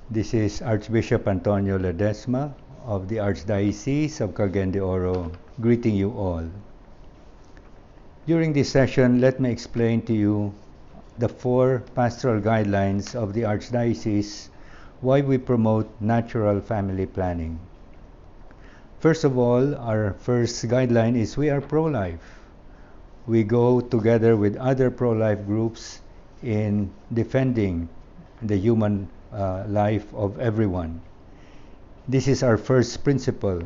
This is Archbishop Antonio Ledesma of the Archdiocese of Cagayan de Oro, greeting you all. During this session, let me explain to you the 4 pastoral guidelines of the Archdiocese, why we promote natural family planning. First of all, our first guideline is we are pro-life. We go together with other pro-life groups in defending the human life of everyone. This is our first principle.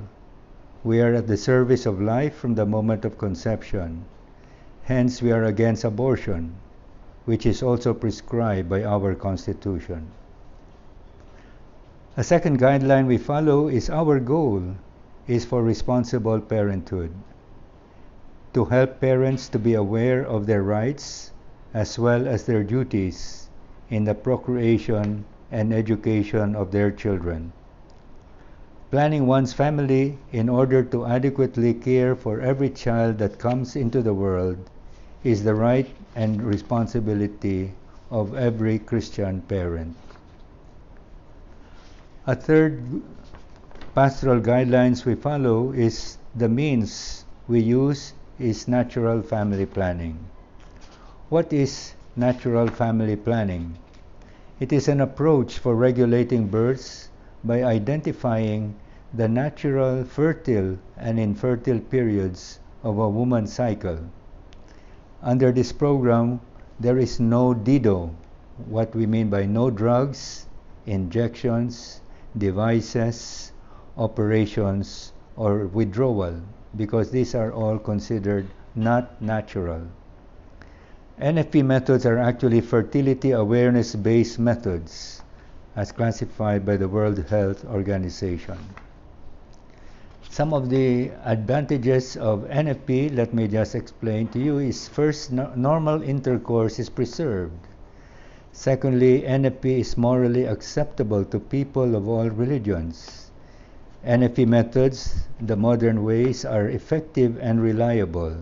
We are at the service of life from the moment of conception. Hence, we are against abortion, which is also prescribed by our Constitution. A second guideline we follow is our goal is for responsible parenthood, to help parents to be aware of their rights as well as their duties in the procreation and education of their children. Planning one's family in order to adequately care for every child that comes into the world is the right and responsibility of every Christian parent. A third pastoral guidelines we follow is the means we use is natural family planning. What is natural family planning? It is an approach for regulating births by identifying the natural fertile and infertile periods of a woman's cycle. Under this program, there is no DIDO, what we mean by no drugs, injections, devices, operations, or withdrawal, because these are all considered not natural. NFP methods are actually fertility awareness-based methods, as classified by the World Health Organization. Some of the advantages of NFP, let me just explain to you, is first, normal intercourse is preserved. Secondly, NFP is morally acceptable to people of all religions. NFP methods, the modern ways, are effective and reliable.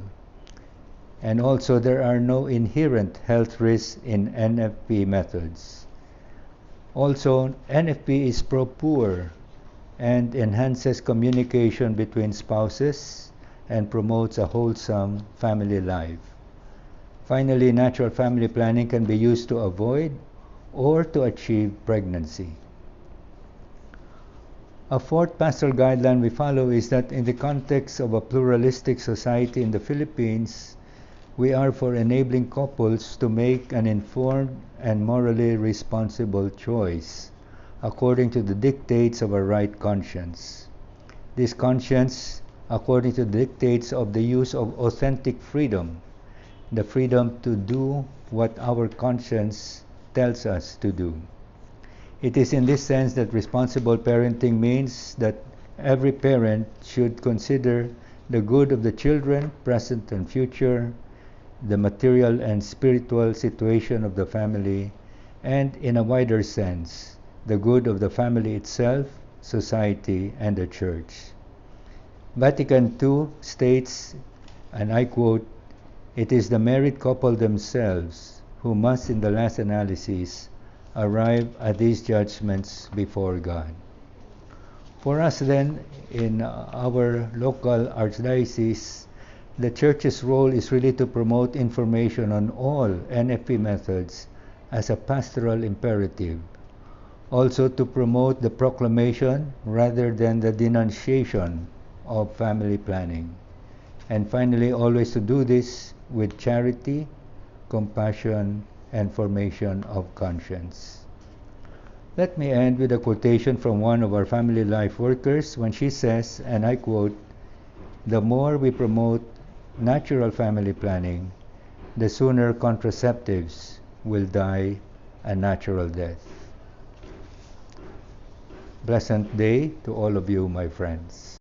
And also, there are no inherent health risks in NFP methods. Also, NFP is pro-poor and enhances communication between spouses and promotes a wholesome family life. Finally, natural family planning can be used to avoid or to achieve pregnancy. A fourth pastoral guideline we follow is that in the context of a pluralistic society in the Philippines, we are for enabling couples to make an informed and morally responsible choice according to the dictates of a right conscience. This conscience, according to the dictates of the use of authentic freedom, the freedom to do what our conscience tells us to do. It is in this sense that responsible parenting means that every parent should consider the good of the children, present and future, the material and spiritual situation of the family, and in a wider sense, the good of the family itself, society, and the Church. Vatican II states, and I quote, "It is the married couple themselves who must, in the last analysis, arrive at these judgments before God." For us then, in our local archdiocese, the Church's role is really to promote information on all NFP methods as a pastoral imperative. Also to promote the proclamation rather than the denunciation of family planning. And finally, always to do this with charity, compassion, and formation of conscience. Let me end with a quotation from one of our family life workers when she says, and I quote, "The more we promote natural family planning, the sooner contraceptives will die a natural death." Pleasant day to all of you, my friends.